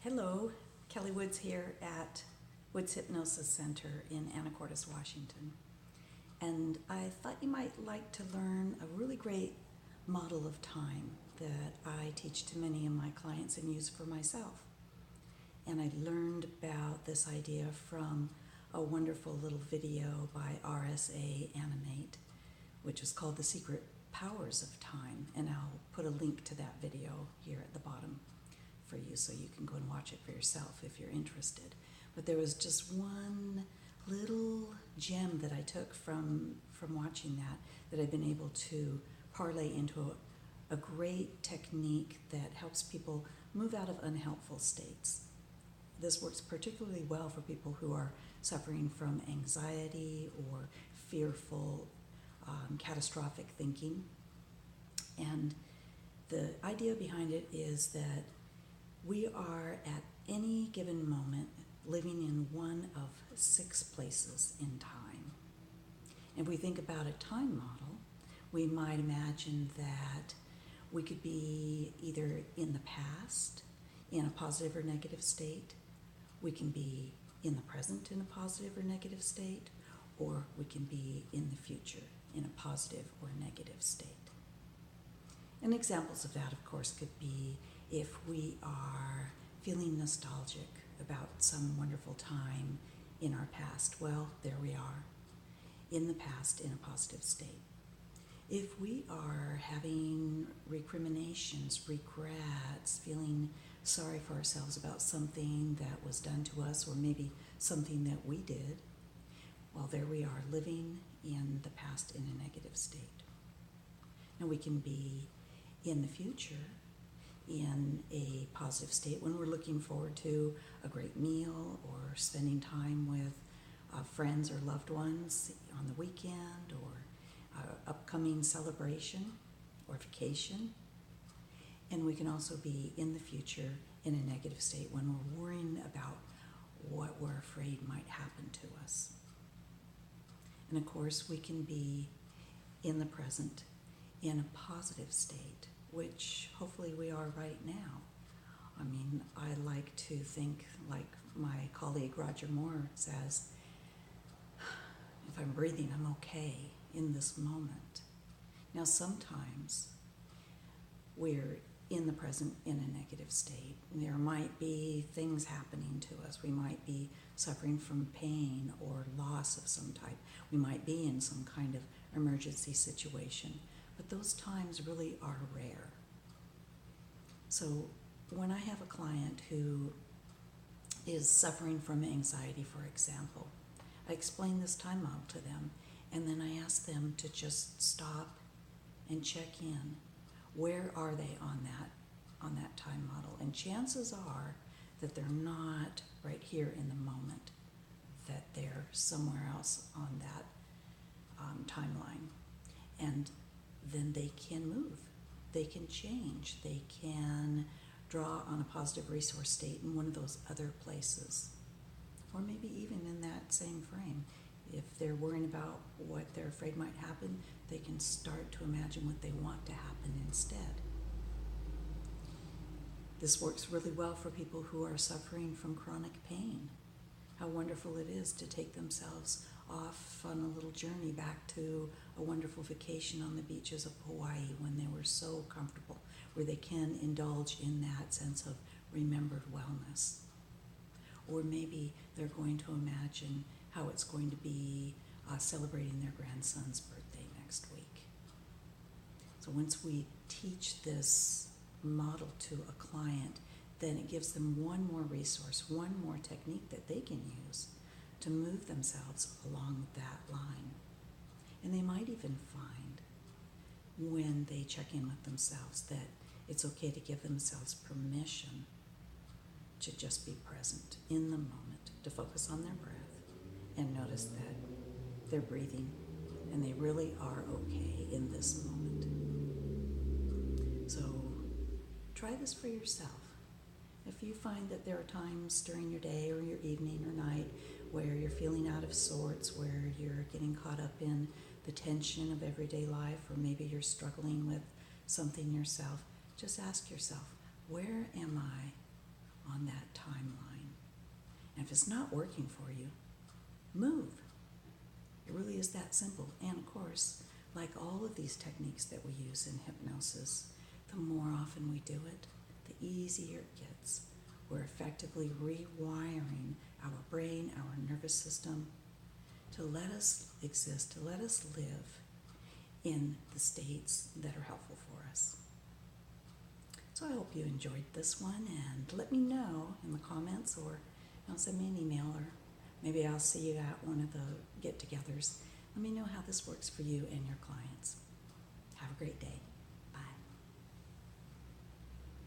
Hello, Kelly Woods here at Woods Hypnosis Center in Anacortes, Washington. And I thought you might like to learn a really great model of time that I teach to many of my clients and use for myself. And I learned about this idea from a wonderful little video by RSA Animate, which is called The Secret Powers of Time. And I'll put a link to that video here at the bottom for you so you can go and watch it for yourself if you're interested. But there was just one little gem that I took from watching that I've been able to parlay into a great technique that helps people move out of unhelpful states. This works particularly well for people who are suffering from anxiety or fearful, catastrophic thinking. And the idea behind it is that we are at any given moment living in one of 6 places in time. If we think about a time model, we might imagine that we could be either in the past in a positive or negative state, we can be in the present in a positive or negative state, or we can be in the future in a positive or negative state. And examples of that, of course, could be if we are feeling nostalgic about some wonderful time in our past. Well, there we are, in the past in a positive state. If we are having recriminations, regrets, feeling sorry for ourselves about something that was done to us or maybe something that we did, well, there we are, living in the past in a negative state. Now we can be in the future in a positive state when we're looking forward to a great meal or spending time with friends or loved ones on the weekend or upcoming celebration or vacation. And we can also be in the future in a negative state when we're worrying about what we're afraid might happen to us. And of course, we can be in the present in a positive state, which hopefully we are right now. I mean, I like to think, like my colleague Roger Moore says, if I'm breathing, I'm okay in this moment. Now, sometimes we're in the present in a negative state. There might be things happening to us. We might be suffering from pain or loss of some type. We might be in some kind of emergency situation. But those times really are rare. So when I have a client who is suffering from anxiety, for example, I explain this time model to them, and then I ask them to just stop and check in. Where are they on that time model? And chances are that they're not right here in the moment, that they're somewhere else on that timeline. And then they can move, they can change, they can draw on a positive resource state in one of those other places, or maybe even in that same frame. If they're worrying about what they're afraid might happen, they can start to imagine what they want to happen instead. This works really well for people who are suffering from chronic pain. How wonderful it is to take themselves off on a little journey back to a wonderful vacation on the beaches of Hawaii when they were so comfortable, where they can indulge in that sense of remembered wellness. Or maybe they're going to imagine how it's going to be celebrating their grandson's birthday next week. So once we teach this model to a client, then it gives them one more resource, one more technique that they can use to move themselves along that line. And they might even find, when they check in with themselves, that it's okay to give themselves permission to just be present in the moment, to focus on their breath and notice that they're breathing and they really are okay in this moment. So try this for yourself. If you find that there are times during your day or your evening or night where you're feeling out of sorts, where you're getting caught up in the tension of everyday life, or maybe you're struggling with something yourself, just ask yourself, where am I on that time? And if it's not working for you, move. It really is that simple. And of course, like all of these techniques that we use in hypnosis, the more often we do it, the easier it gets. We're effectively rewiring our brain, our nervous system, to let us exist, to let us live in the states that are helpful for us. So I hope you enjoyed this one, and let me know in the comments, or send me an email, or maybe I'll see you at one of the get-togethers. Let me know how this works for you and your clients. Have a great day.